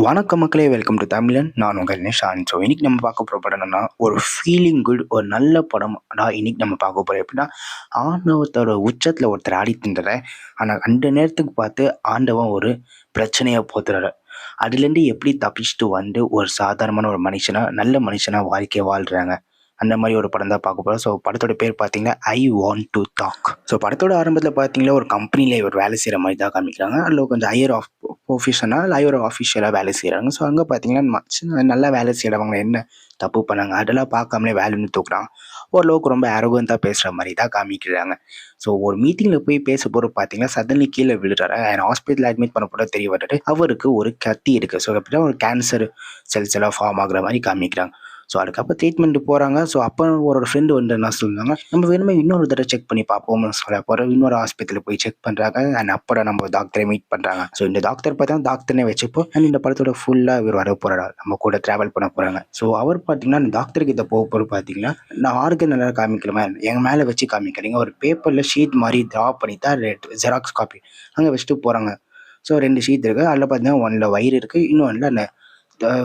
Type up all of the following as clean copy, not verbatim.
வணக்கம் மக்களே, welcome to தமிழன். நான் உங்கள் நிஷான். ஸோ இன்னைக்கு நம்ம பார்க்க போகிற படம் என்னன்னா, ஒரு ஃபீலிங் குட் ஒரு நல்ல படம் இன்னைக்கு நம்ம பார்க்க போகிறோம். எப்படின்னா, ஆணவத்தோட உச்சத்தில் ஒருத்தர் ஆடிட்டு இருந்தாரு. ஆனால் அந்த நேரத்துக்கு பார்த்து ஆண்டவன் ஒரு பிரச்சனையை போத்துறாரு. அதுலேருந்து எப்படி தப்பிச்சுட்டு வந்து ஒரு சாதாரணமான ஒரு மனுஷனா நல்ல மனுஷனா வாழ்க்கையை வாழ்றாங்க. அந்த மாதிரி ஒரு படம் தான் பார்க்க போகிறோம். ஸோ படத்தோட பேர் பார்த்தீங்கன்னா, I want to talk. So படத்தோட ஆரம்பத்தில் பார்த்தீங்கன்னா, ஒரு கம்பெனியில் இவர் வேலை செய்கிற மாதிரி தான் காமிக்கிறாங்க. அதில் கொஞ்சம் ஹையர் ஆஃபீஷியலாக வேலை செய்கிறாங்க. ஸோ அங்கே பார்த்தீங்கன்னா, நல்லா வேலை செய்கிறவங்க என்ன தப்பு பண்ணாங்க அதெல்லாம் பார்க்காமலே வேலைன்னு தூக்குறாங்க. ஓரளவுக்கு ரொம்ப அரகன்ட்டாக பேசுகிற மாதிரி தான் காமிக்கிறாங்க. ஸோ ஒரு மீட்டிங்கில் போய் பேச போகிற பார்த்தீங்கன்னா, சடன்லி கீழே விழுறாரு. அண்ட் ஹாஸ்பிட்டலில் அட்மிட் பண்ண போட தெரிய வந்துட்டு அவருக்கு ஒரு கத்தி இருக்குது. ஸோ அப்படின்னா ஒரு கேன்சர் செல்ஸ் எல்லாம் ஃபார்ம் ஆகுற மாதிரி காமிக்கிறாங்க. ஸோ அதுக்கப்புறம் ட்ரீட்மெண்ட் போகிறாங்க. ஸோ அப்போ ஒரு ஃப்ரெண்டு வந்து என்ன சொல்லுவாங்க, நம்ம வேணுமே இன்னொரு தடவை செக் பண்ணி பார்ப்போம்னு சொல்ல போகிற இன்னொரு ஹாஸ்பிட்டலில் போய் செக் பண்ணுறாங்க. அண்ட் அப்போ நம்ம டாக்டரை மீட் பண்ணுறாங்க. ஸோ இந்த டாக்டர் பார்த்தா டாக்டர்னே வச்சுப்போம். அண்ட் இந்த படத்தோட ஃபுல்லாக இவர் வர போகிறாரு, நம்ம கூட ட்ராவல் பண்ண போகிறாங்க. ஸோ அவர் பார்த்தீங்கன்னா அந்த டாக்டர்கிட்ட போக போகிற பார்த்தீங்கன்னா, நான் ஆர்கன் நல்லா காமிக்கலாமா எங்கள் மேலே வச்சு காமிக்கிறீங்க, ஒரு பேப்பரில் ஷீட் மாதிரி ட்ரா பண்ணி தான் ஜெராக்ஸ் காப்பி அங்கே வச்சுட்டு போகிறாங்க. ஸோ 2 ஷீட் இருக்குது. அதில் பார்த்தீங்கன்னா ஒன்றில் வயிறு இருக்குது, இன்னொன்றில் அந்த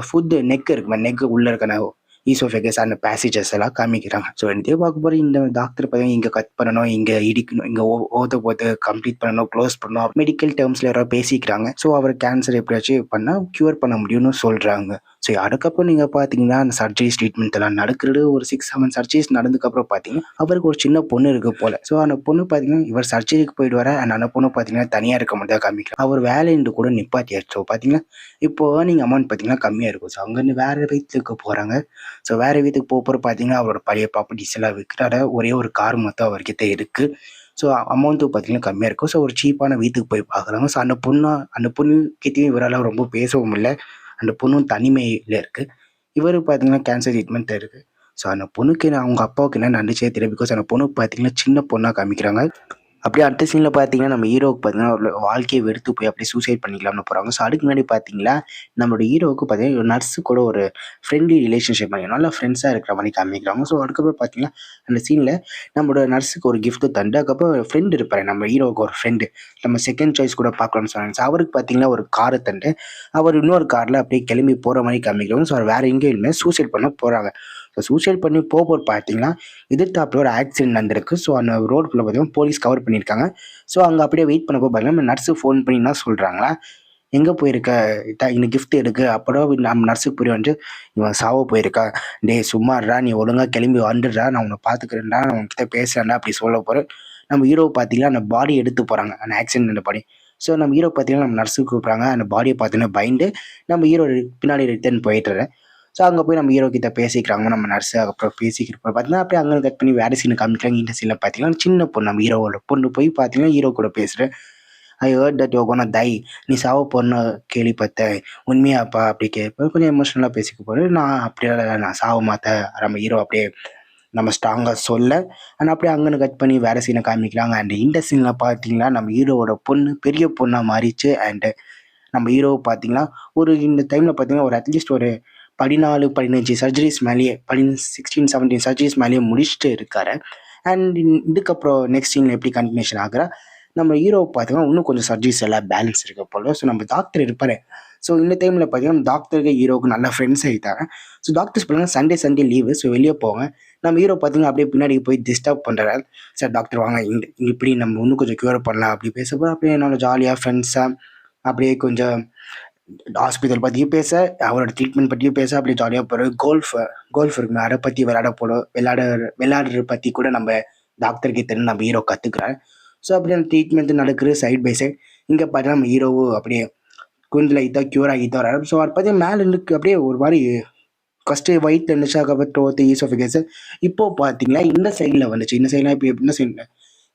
ஃபுட்டு நெக் இருக்குமா, நெக்கு உள்ளே இருக்க ஈசோஃபேகஸ் அந்த பேசேஜஸ் எல்லாம் காமிக்கிறாங்க. ஸோ இதே பார்க்க போகிற இந்த டாக்டர் பார்த்தீங்கன்னா இங்கே கட் பண்ணணும், இங்கே இடிக்கணும், இங்கே ஓத போது கம்ப்ளீட் பண்ணணும், க்ளோஸ் பண்ணணும், மெடிக்கல் டேர்ம்ஸில் யாராவது பேசிக்கிறாங்க. ஸோ அவர் கேன்சர் எப்படியாச்சும் பண்ணால் க்யூர் பண்ண முடியும்னு சொல்கிறாங்க. ஸோ அதுக்கப்புறம் நீங்கள் பார்த்தீங்கன்னா அந்த சர்ஜரிஸ் ட்ரீட்மெண்ட் எல்லாம் நடக்கிறது ஒரு 6-7 சர்ஜரிஸ் நடந்ததுக்கப்புறம் பார்த்தீங்கன்னா அவருக்கு ஒரு சின்ன பொண்ணு இருக்குது போல். ஸோ அந்த பொண்ணு பார்த்தீங்கன்னா இவர் சர்ஜரிக்கு போயிட்டு வர அந்த பொண்ணு பார்த்தீங்கன்னா தனியாக இருக்க மாதிரி தான் காமிக்கலாம். அவர் வேலைன்னு கூட நிப்பாட்டியாச்சு. ஸோ பார்த்தீங்கன்னா இப்போ நீங்கள் அமௌண்ட் பார்த்தீங்கன்னா கம்மியாக இருக்கும். ஸோ அங்கேருந்து வேறு வீட்டுக்கு போகிறாங்க. ஸோ வேறு வீட்டுக்கு போகிற பார்த்தீங்கன்னா அவரோட பழைய ப்ராப்பர்ட்டிஸ் எல்லாம் விற்கிறாரு. ஒரே ஒரு கார் மட்டும் அவர்கிட்ட இருக்குது. ஸோ அமௌண்ட்டும் பார்த்தீங்கன்னா கம்மியாக இருக்கும். ஸோ ஒரு சீப்பான வீட்டுக்கு போய் பார்க்குறாங்க. ஸோ அந்த பொண்ணுக்கிட்டையும் இவரால் ரொம்ப பேசவும் இல்லை. அந்த பொண்ணும் தனிமையில் இருக்குது. இவர் பார்த்தீங்கன்னா கேன்சர் ட்ரீட்மெண்ட் இருக்குது. ஸோ அந்த பொண்ணுக்கு அவங்க அப்பாவுக்கு என்ன நடந்துச்சே தெரியல. பிகாஸ் அந்த பொண்ணு பார்த்தீங்கன்னா சின்ன பொண்ணாக காமிக்கிறாங்க. அப்படியே அடுத்த சீனில் பார்த்தீங்கன்னா நம்ம ஹீரோவுக்கு பார்த்தீங்கன்னா ஒரு வாழ்க்கையை வெறுத்து போய் அப்படியே சூசைட் பண்ணிக்கலாம்னு போகிறாங்க. ஸோ அதுக்கு முன்னாடி பார்த்தீங்கன்னா நம்மளோட ஹீரோவுக்கு பார்த்தீங்கன்னா ஒரு நர்ஸு கூட ஒரு ஃப்ரெண்ட்லி ரிலேஷன்ஷிப் மாதிரி நல்லா ஃப்ரெண்ட்ஸாக இருக்கிற மாதிரி காமிக்கிறாங்க. ஸோ அதுக்கப்புறம் பார்த்தீங்கன்னா அந்த சீனில் நம்மளோட நர்ஸுக்கு ஒரு கிஃப்ட்டு தந்து அதுக்கப்புறம் ஃப்ரெண்டு இருப்பார், நம்ம ஹீரோவுக்கு ஒரு ஃப்ரெண்டு நம்ம செகண்ட் சாய்ஸ் கூட பார்க்கலாம்னு சொன்னாங்க. ஸோ அவருக்கு பார்த்தீங்கன்னா ஒரு காரை தந்து அவர் இன்னொரு காரில் அப்படியே கிளம்பி போகிற மாதிரி காமிக்கிறாங்க. ஸோ அவர் வேறு எங்கேயுமே சூசைட் பண்ண போகிறாங்க. ஸோ சூசைட் பண்ணி போகும்போது பார்த்தீங்கன்னா எதிர்த்தாப்புல ஒரு ஆக்சிடென்ட் நடந்திருக்கு. ஸோ அந்த ரோடுக்குள்ளே பார்த்தீங்கன்னா போலீஸ் கவர் பண்ணியிருக்காங்க. ஸோ அங்கே அப்படியே வெயிட் பண்ணப்போ பார்த்தீங்கன்னா நம்ம நர்ஸு ஃபோன் பண்ணி என்ன சொல்கிறாங்களா, எங்கே போயிருக்க இந்த கிஃப்ட் எடுக்கு. அப்புறம் நம்ம நர்ஸுக்கு புரிய வந்து இவன் சாவ போயிருக்கா, டே சும்மாடுறா, நீ ஒழுங்காக கிளம்பி வந்துடுறா, நான் உன்னை பார்த்துக்கிறேன்டா, நான் உன்கிட்ட பேசுகிறேன்டா அப்படி சொல்ல போகிறேன். நம்ம ஹீரோ பார்த்தீங்கன்னா அந்த பாடி எடுத்து போகிறாங்க, அந்த ஆக்சிடென்ட் பாடி. ஸோ நம்ம ஹீரோ பார்த்தீங்கன்னா நம்ம நர்ஸுக்கு கூப்பிட்றாங்க. அந்த பாடியை பார்த்தீங்கன்னா பயந்து நம்ம ஹீரோ பின்னாடி ரிட்டர்ன் போயிட்டுறேன். ஸோ அங்கே போய் நம்ம ஹீரோ கிட்ட பேசிக்கிறாங்க நம்ம நர்ஸு. அப்புறம் பேசிக்கிறப்ப பார்த்தீங்கன்னா அப்படியே அங்கே கட் பண்ணி வேறு சீனை காமிக்கிறாங்க. இந்த சீனில் பார்த்தீங்கன்னா சின்ன பொண்ணு நம்ம ஹீரோவோட பொண்ணு போய் பார்த்தீங்கன்னா ஹீரோ கூட பேசுகிறேன். I heard that you gonna die, நீ சாவ பொண்ணு கேள்விப்பட்டேன், உண்மையாப்பா அப்படி கேட்பேன். கொஞ்சம் எமோஷனலாக பேசிக்க போகிறேன். நான் அப்படியே நான் சாவ மாட்டேன் நம்ம ஹீரோ அப்படியே நம்ம ஸ்ட்ராங்காக சொல்ல. ஆனால் அப்படியே அங்கன்னு கட் பண்ணி வேறு சீனை காமிக்கிறாங்க. அண்ட் இந்த சீனில் பார்த்தீங்கன்னா நம்ம ஹீரோவோட பொண்ணு பெரிய பொண்ணாக மாறிச்சு. அண்டு நம்ம ஹீரோ பார்த்தீங்கன்னா ஒரு இந்த டைமில் பார்த்தீங்கன்னா ஒரு அட்லீஸ்ட் ஒரு 14-15 சர்ஜரிஸ் மேலேயே 16-17 சர்ஜரிஸ் மேலேயே முடிச்சுட்டு இருக்காரு. அண்ட் இதுக்கப்புறம் நெக்ஸ்ட் சீனில் எப்படி கண்டினியூஷன் ஆகுறா, நம்ம ஹீரோ பார்த்தீங்கன்னா இன்னும் கொஞ்சம் சர்ஜரிஸ் எல்லாம் பேலன்ஸ் இருக்க போல. ஸோ நம்ம டாக்டர் இருப்பார். ஸோ இந்த டைமில் பார்த்தீங்கன்னா டாக்டருக்கு ஹீரோவுக்கு நல்ல ஃப்ரெண்ட்ஸ் ஆகிட்டாங்க. ஸோ டாக்டர்ஸ் பார்த்தீங்கன்னா சண்டே லீவு. ஸோ வெளியே போங்க. நம்ம ஹீரோ பார்த்தீங்கன்னா அப்படியே பின்னாடி போய் டிஸ்டர்ப் பண்ணுறாரு. சார் டாக்டர் வாங்க, இப்படி நம்ம இன்னும் கொஞ்சம் க்யூர் பண்ணலாம் அப்படி பேசப்போ அப்படியே என்னோட ஜாலியாக ஃப்ரெண்ட்ஸாக அப்படியே கொஞ்சம் ஹாஸ்பிட்டல் பற்றியும் பேச, அவரோட ட்ரீட்மெண்ட் பற்றியும் பேச அப்படியே ஜாலியாக போகிறோம். கோல்ஃப் இருக்குமே அதை பற்றி விளையாடுற பற்றி கூட நம்ம டாக்டர்கிட்ட நம்ம ஹீரோ கற்றுக்குறாரு. ஸோ அப்படியே அந்த ட்ரீட்மெண்ட் நடக்குது சைட் பை சைட். இங்கே பார்த்தீங்கன்னா நம்ம ஹீரோவும் அப்படியே கொஞ்சம் லைட்டாக க்யூர் ஆகிட்டு வராரு. ஸோ அதை பார்த்தீங்கன்னா மேலே இருக்கு அப்படியே ஒரு மாதிரி ஃபஸ்ட்டு ஒயிட் இருந்துச்சு, அதுக்கப்புறம் த்ரோத்து ஈசோஃபேகஸ். இப்போது பார்த்தீங்கன்னா இந்த சைடில் வந்துச்சு. இந்த சைடில் இப்போ எப்படின்னா சைடில்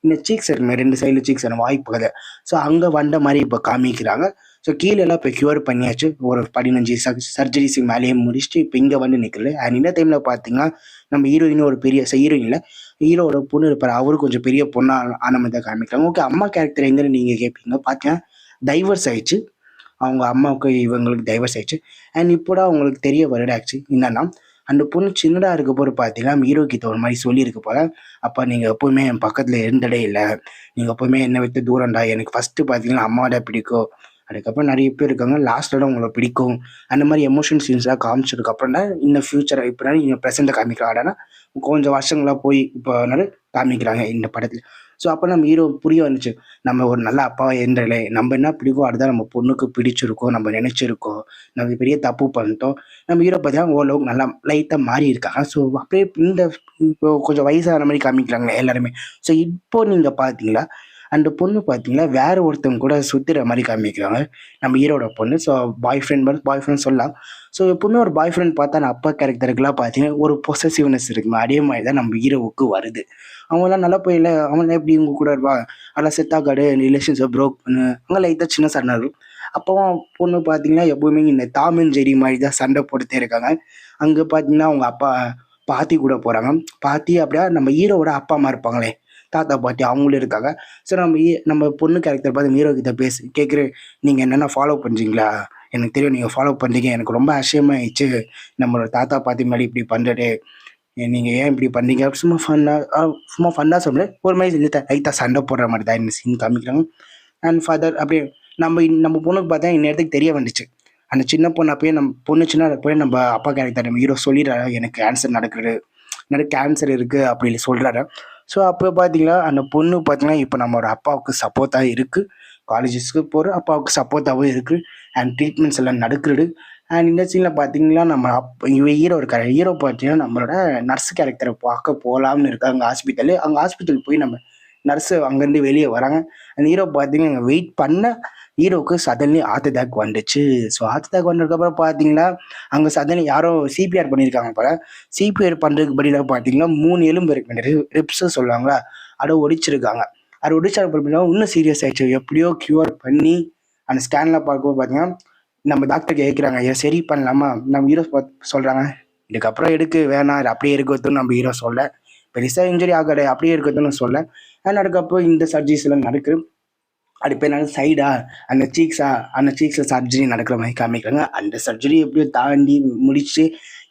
இந்த சீக்ஸ் இருக்குமே 2 சைடில் சீக்ஸ் வாய்ப்புகள். ஸோ அங்கே வந்த மாதிரி இப்போ காமிக்கிறாங்க. ஸோ கீழெல்லாம் இப்போ க்யூர் பண்ணியாச்சு. ஒரு 15 சர்ஜரிஸுக்கு மேலேயே முடிச்சுட்டு இப்போ இங்கே வந்து நிற்கிறது. அண்ட் இந்த டைமில் பார்த்தீங்கன்னா நம்ம ஹீரோயின் ஒரு பெரிய ஹீரோயினில் ஹீரோட பொண்ணு இருப்பார், அவரு கொஞ்சம் பெரிய பொண்ணாக ஆன மாதிரி தான் காமிக்கிறாங்க. ஓகே, அம்மா கேரக்டர் எங்கன்னு நீங்கள் கேட்பீங்க. பார்த்தீங்கன்னா டைவர்ஸ் ஆயிடுச்சு, அவங்க அம்மாவுக்கு இவங்களுக்கு டைவர்ஸ் ஆயிடுச்சு. அண்ட் இப்போட அவங்களுக்கு தெரிய வருது ஆக்சுவலி என்னன்னா அந்த பொண்ணு சின்னதாக இருக்க போது பார்த்தீங்கன்னா ஹீரோ கிட்ட ஒரு மாதிரி சொல்லியிருக்கு போல, அப்போ நீங்கள் எப்போவுமே என் பக்கத்தில் இருந்ததே இல்லை, நீங்கள் எப்போவுமே என்னை விட்டு தூரம்டா, எனக்கு ஃபஸ்ட்டு பார்த்தீங்கன்னா அம்மாவோட பிடிக்கும், அதுக்கப்புறம் நிறைய பேர் இருக்காங்க லாஸ்ட்டில் உங்களை பிடிக்கும் அந்த மாதிரி எமோஷன் சீன்ஸ்லாம் காமிச்சதுக்கப்புறம் தான் இந்த ஃபியூச்சரை இப்போ இந்த ப்ரெசென்ட்டை காமிக்கிறாங்கன்னா கொஞ்சம் வருஷங்களாக போய் இப்போ காமிக்கிறாங்க இந்த படத்தில். ஸோ அப்போ நம்ம ஹீரோ புரிய வந்துச்சு நம்ம ஒரு நல்ல அப்பாவை இருந்தலே நம்ம என்ன பிடிக்கும் அதுதான் நம்ம பொண்ணுக்கு பிடிச்சிருக்கோம் நம்ம நினச்சிருக்கோம் நம்ம பெரிய தப்பு பண்ணிட்டோம். நம்ம ஹீரோ பார்த்தீங்கன்னா ஓரளவுக்கு நல்லா லைட்டாக மாறி இருக்காங்க. ஸோ அப்படியே இந்த இப்போ கொஞ்சம் வயசான மாதிரி காமிக்கிறாங்க எல்லாருமே. ஸோ இப்போ நீங்கள் பார்த்தீங்களா அந்த பொண்ணு பார்த்தீங்கன்னா வேற ஒருத்தவங்க கூட சுற்றுற மாதிரி காமிக்கிறாங்க நம்ம ஹீரோட பொண்ணு. ஸோ பாய் ஃப்ரெண்ட் சொல்லலாம். ஸோ பொண்ணு ஒரு பாய் ஃப்ரெண்ட் பார்த்தா நான் அப்பா கேரக்டருக்குலாம் பார்த்தீங்கன்னா ஒரு பொசசிவ்னஸ் இருக்குமா அதே மாதிரி தான் நம்ம ஹீரோவுக்கு வருது. அவங்களாம் நல்லா போயில அவன் எப்படி இவங்க கூட இருப்பா அதெல்லாம் செட் ஆகாது ரிலேஷன்ஷிப் ப்ரோக் பண்ணு அங்கே லைட்டாக சின்ன சண்டை இருக்கும். அப்போவும் பொண்ணு பார்த்தீங்கன்னா எப்போவுமே இந்த டாம் அண்ட் ஜெரி மாதிரி தான் சண்டை போட்டுட்டே இருக்காங்க. அங்கே பார்த்தீங்கன்னா அவங்க அப்பா பாட்டி கூட போகிறாங்க. பாட்டி அப்படியே நம்ம ஹீரோவோட அப்பா அம்மா இருப்பாங்களே தாத்தா பாட்டி அவங்களும் இருக்காங்க. ஸோ நம்ம பொண்ணு கேரக்டர் பார்த்து ஹீரோ கிட்ட பேசி கேட்குறேன் நீங்கள் என்னென்ன ஃபாலோ பண்ணுறீங்களா எனக்கு தெரியும் நீங்கள் ஃபாலோ பண்ணுறீங்க எனக்கு ரொம்ப ஆச்சரியமாயிடுச்சு நம்மளோட தாத்தா பாட்டி முன்னாடி இப்படி பண்ணுறது நீங்கள் ஏன் இப்படி பண்ணீங்க சும்மா ஃபன்னாக சொல்கிறேன் ஒரு மாதிரி லைட்டாக சண்டை போடுற மாதிரி தான் இந்த சீன் காமிக்கிறாங்க. அண்ட் ஃபாதர் அப்படியே நம்ம பொண்ணுக்கு பார்த்தா இந்நேரத்துக்கு தெரிய வந்துச்சு அந்த சின்ன பொண்ணு அப்பயே நம்ம பொண்ணு சின்ன போய் நம்ம அப்பா கேரக்டர் நம்ம ஹீரோ சொல்லிடுறாரு எனக்கு கேன்சர் கேன்சர் இருக்குது அப்படின்னு சொல்கிறாரு. ஸோ அப்போ பார்த்தீங்கன்னா அந்த பொண்ணு பார்த்தீங்கன்னா இப்போ நம்மளோட அப்பாவுக்கு சப்போர்ட்டாக இருக்குது காலேஜஸ்க்கு போகிற அப்பாவுக்கு சப்போர்ட்டாகவும் இருக்குது அண்ட் ட்ரீட்மெண்ட்ஸ் எல்லாம் நடக்குது. அண்ட் இந்த சீனில் பார்த்தீங்கன்னா நம்ம ஹீரோ இருக்காரு ஹீரோ பார்த்தீங்கன்னா நம்மளோட நர்ஸ் கேரக்டரை பார்க்க போகலாம்னு இருக்காங்க அங்கே ஹாஸ்பிட்டல் போய் நம்ம நர்ஸு அங்கேருந்து வெளியே வராங்க. அந்த ஹீரோ பார்த்தீங்கன்னா அங்கே வெயிட் பண்ண ஹீரோவுக்கு சடன்லி ஹார்ட் அட்டாக் வந்துச்சு. ஸோ ஹார்ட் அட்டாக் வந்ததுக்கப்புறம் பார்த்தீங்கன்னா அங்கே சடன்லி யாரோ சிபிஆர் பண்ணியிருக்காங்க போல. சிபிஆர் பண்ணுறதுக்கு பதிலாக பார்த்தீங்கன்னா 3 எலும்பு இருக்கு ரிப்ஸு சொல்லுவாங்களா அதை ஒடிச்சிருக்காங்க. அது ஒடிச்சா பார்த்தீங்கன்னா இன்னும் சீரியஸ் ஆயிடுச்சு. எப்படியோ க்யூர் பண்ணி அந்த ஸ்கேனில் பார்க்கும்போது பார்த்தீங்கன்னா நம்ம டாக்டர் கேட்குறாங்க ஏன் சரி பண்ணலாமா நம்ம ஹீரோ சொல்கிறாங்க இதுக்கப்புறம் எடுக்கு வேணாம் இது அப்படியே இருக்கிறதுன்னு நம்ம ஹீரோ சொல்ல பெருசாக இன்ஜுரி ஆகாது அப்படியே இருக்கிறதுன்னு சொல்ல. அண்ட் அதுக்கப்புறம் இந்த சர்ஜரிஸ் எல்லாம் நடக்குது. அது பேர் என்ன சைடா அந்த சீக்ஸில் சர்ஜரி நடக்கிற மாதிரி காமிக்கிறாங்க. அந்த சர்ஜரி எப்படியோ தாண்டி முடிச்சு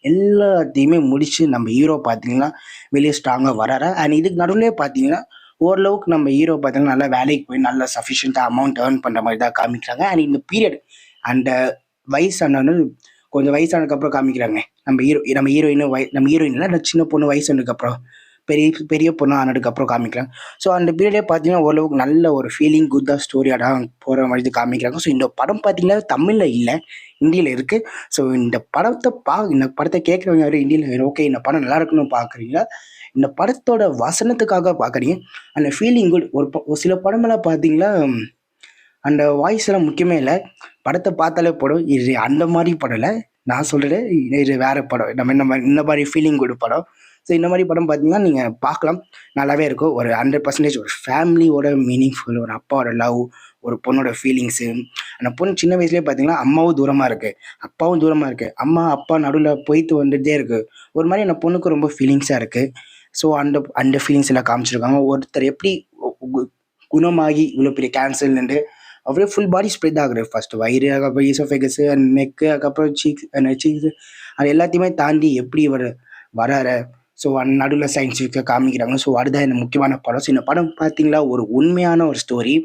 எல்லாத்தையுமே முடிச்சு நம்ம ஹீரோ பார்த்தீங்கன்னா வெளியே ஸ்ட்ராங்காக வராரு. அண்ட் இதுக்கு நடுவுலேயே பார்த்தீங்கன்னா ஓரளவுக்கு நம்ம ஹீரோ பார்த்தீங்கன்னா நல்லா வேலைக்கு போய் நல்லா சஃபிஷியண்ட்டாக அமௌண்ட் ஏர்ன் பண்ணுற மாதிரி தான் காமிக்கிறாங்க. அண்ட் இந்த பீரியட் அந்த வயசானு கொஞ்சம் வயசானதுக்கப்புறம் காமிக்கிறாங்க நம்ம ஹீரோயினில் அந்த சின்ன பொண்ணு வயசானதுக்கப்புறம் பெரிய பொண்ணு ஆனதுக்கப்புறம் காமிக்கிறாங்க. ஸோ அந்த பீரியடே பார்த்தீங்கன்னா ஓரளவுக்கு நல்ல ஒரு ஃபீலிங் குட்டாக ஸ்டோரியாக போகிற மாதிரி காமிக்கிறாங்க. ஸோ இந்த படம் பார்த்தீங்கன்னா தமிழில் இல்லை ஹிந்தியில் இருக்குது. ஸோ இந்த படத்தை கேட்குறவங்க யாரும் ஹிந்தியில் ஓகே இந்த படம் நல்லா இருக்குன்னு பார்க்குறீங்களா இந்த படத்தோட வசனத்துக்காக பார்க்குறீங்க அந்த ஃபீலிங் குட். ஒரு சில படமெல்லாம் பார்த்தீங்கன்னா அந்த வாய்ஸ் எல்லாம் முக்கியமே இல்லை படத்தை பார்த்தாலே படம் இது அந்த மாதிரி படம் இல்லை நான் சொல்கிறேன் இது வேறு படம் நம்ம இந்த மாதிரி ஃபீலிங் குட் படம். ஸோ இந்த மாதிரி படம் பார்த்தீங்கன்னா நீங்கள் பார்க்கலாம் நல்லாவே இருக்கும். ஒரு 100% ஒரு ஃபேமிலியோட மீனிங்ஃபுல் ஒரு அப்பாவோட லவ் ஒரு பொண்ணோட ஃபீலிங்ஸு அந்த பொண்ணு சின்ன வயசுலேயே பார்த்தீங்கன்னா அம்மாவும் தூரமாக இருக்குது அப்பாவும் தூரமாக இருக்குது அம்மா அப்பா நடுவில் போயிட்டு வந்துட்டே இருக்குது ஒரு மாதிரி அந்த பொண்ணுக்கு ரொம்ப ஃபீலிங்ஸாக இருக்குது. ஸோ அந்த ஃபீலிங்ஸ் எல்லாம் காமிச்சிருக்காங்க. ஒருத்தர் எப்படி குணமாகி இவ்வளோ பெரிய கேன்சர்லேருந்து அப்படியே ஃபுல் பாடி ஸ்ப்ரெட் ஆகுது ஃபர்ஸ்ட் வயிறு அதுக்கப்புறம் ஈசோஃபேகஸு நெக்கு அதுக்கப்புறம் சீக்ஸு அது எல்லாத்தையுமே தாண்டி எப்படி வராரு. ஸோ நடுவில் சயின்ஸுக்கு காமிக்கிறாங்க. ஸோ அதுதான் இந்த முக்கியமான படம். ஸோ இந்த படம் பார்த்தீங்களா ஒரு உண்மையான ஒரு ஸ்டோரி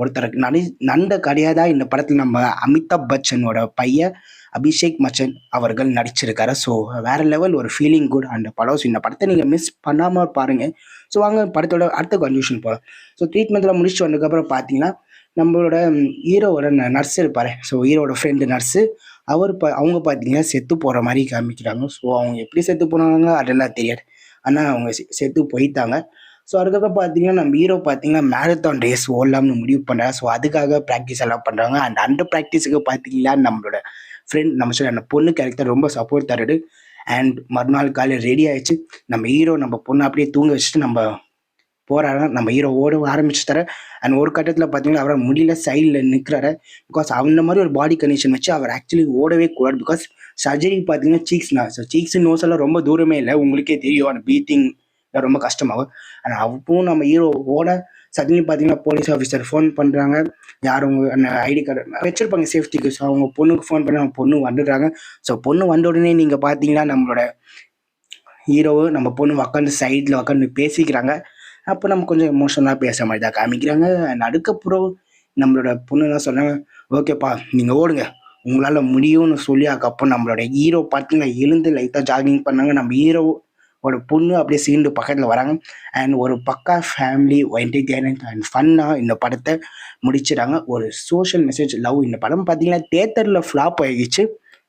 ஒருத்தருக்கு நடந்த கதையாக தான் இந்த படத்தில் நம்ம அமிதாப் பச்சனோட பையன் அபிஷேக் பச்சன் அவர்கள் நடிச்சிருக்காரு. ஸோ வேற லெவல் ஒரு ஃபீலிங் குட் அந்த படம். ஸோ இந்த படத்தை நீங்கள் மிஸ் பண்ணாமல் பாருங்கள். ஸோ வாங்க படத்தோட அடுத்த கன்க்ளூஷன் போகலாம். ஸோ ட்ரீட்மெண்ட்டில் முடிச்சுட்டு வந்ததுக்கப்புறம் பார்த்தீங்கன்னா நம்மளோட ஹீரோவோட நர்ஸ் இருப்பார். ஸோ ஹீரோட ஃப்ரெண்டு நர்ஸு அவங்க பார்த்தீங்கன்னா செத்து போகிற மாதிரி காமிக்கிறாங்க. ஸோ அவங்க எப்படி செத்து போனாங்க அதெல்லாம் தெரியாது ஆனால் அவங்க செத்து போயிட்டாங்க. ஸோ அதுக்கப்புறம் பார்த்தீங்கன்னா நம்ம ஹீரோ பார்த்தீங்கன்னா மேரத்தான் ரேஸ் ஓடலாம்னு முடிவு பண்ணுறாங்க. ஸோ அதுக்காக ப்ராக்டிஸ் எல்லாம் பண்ணுறாங்க. அந்த ப்ராக்டிஸுக்கு பார்த்தீங்கன்னா நம்மளோட ஃப்ரெண்ட் நம்ம சொல்ல அந்த பொண்ணு கேரக்டர் ரொம்ப சப்போர்ட் தருது. அண்ட் மறுநாள் காலையில் ரெடி ஆகிடுச்சு நம்ம ஹீரோ நம்ம பொண்ணை அப்படியே தூங்க வச்சுட்டு நம்ம போகிறாரு. நம்ம ஹீரோ ஓட ஆரம்பிச்சுட்டாரு. அண்ட் ஒரு கட்டத்தில் பார்த்தீங்கன்னா அவரை முடியல சைடில் நிற்கிறாரு. பிகாஸ் அந்த மாதிரி ஒரு பாடி கண்டிஷன் வச்சு அவர் ஆக்சுவலி ஓடவே கூடாது. பிகாஸ் சர்ஜரி பார்த்தீங்கன்னா சீக்ஸ் சீக்ஸ் நோஸ் எல்லாம் ரொம்ப தூரமே இல்லை உங்களுக்கே தெரியும் அந்த பீத்திங் ரொம்ப கஷ்டமாகும். ஆனால் அப்பவும் நம்ம ஹீரோ ஓட சடன்லி பார்த்தீங்கன்னா போலீஸ் ஆஃபீஸர் ஃபோன் பண்ணுறாங்க. யாரும் அந்த ஐடி கார்டு வச்சிருப்பாங்க சேஃப்டிக்கு. ஸோ அவங்க பொண்ணுக்கு ஃபோன் பண்ணி அவங்க பொண்ணு வந்துடுறாங்க. ஸோ பொண்ணு வந்த உடனே நீங்கள் பார்த்தீங்கன்னா நம்மளோட ஹீரோவு நம்ம பொண்ணு உக்காந்து சைடில் உக்காந்து பேசிக்கிறாங்க. அப்போ நம்ம கொஞ்சம் எமோஷனலாக பேசுகிற மாதிரி தான் காமிக்கிறாங்க. அதுக்கப்புறம் நம்மளோட பொண்ணு தான் சொன்னாங்க ஓகேப்பா நீங்கள் ஓடுங்க உங்களால் முடியும்னு சொல்லி அதுக்கப்புறம் நம்மளோட ஹீரோ பார்த்துங்க எழுந்து லைட்டாக ஜாகிங் பண்ணாங்க. நம்ம ஹீரோ ஒரு பொண்ணு அப்படியே சீண்டு பக்கத்தில் வராங்க. அண்ட் ஒரு பக்கா ஃபேமிலி என்டர்டெயின்மெண்ட் அண்ட் ஃபன்னாக இந்த படத்தை முடிச்சிடாங்க. ஒரு சோஷியல் மெசேஜ் லவ். இந்த படம் பார்த்தீங்கன்னா தேட்டரில் ஃப்ளாப் ஆகிடுச்சு.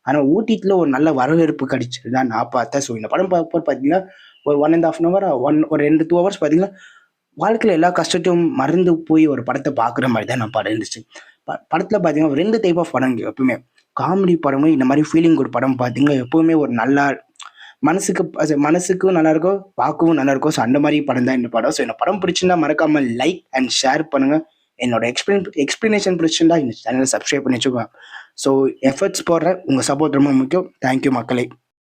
ஆனால் ஊட்டியில் ஒரு நல்ல வரவேற்பு கிடைச்சது தான் நான் பார்த்தேன். ஸோ இந்த படம் பார்ப்போம் பார்த்தீங்கன்னா ஒரு 1.5 hour ஒரு 2-2 hours பார்த்தீங்கன்னா வாழ்க்கையில் எல்லா கஷ்டத்தையும் மறந்து போய் ஒரு படத்தை பார்க்குற மாதிரி தான் நான் படம் இருந்துச்சு. படத்தில் பார்த்தீங்கன்னா 2 டைப் ஆஃப் படம் எப்பவுமே காமெடி படமும் இந்த மாதிரி ஃபீலிங் குட் படம் பார்த்தீங்கன்னா எப்பவுமே ஒரு நல்லா மனசுக்கும் நல்லா இருக்கும், பார்க்கவும் நல்லா இருக்கும். ஸோ அந்த மாதிரி படம் தான் இந்த படம். ஸோ இந்த படம் பிடிச்சிருந்தா மறக்காம லைக் அண்ட் ஷேர் பண்ணுங்க. என்னோட எக்ஸ்பிளனேஷன் பிடிச்சிருந்தா இந்த சேனலை சப்ஸ்கிரைப் பண்ணி வச்சுக்கோங்க. ஸோ எஃபர்ட்ஸ் போடுற உங்கள் சப்போர்ட் ரொம்ப முக்கியம். தேங்க்யூ மக்களே.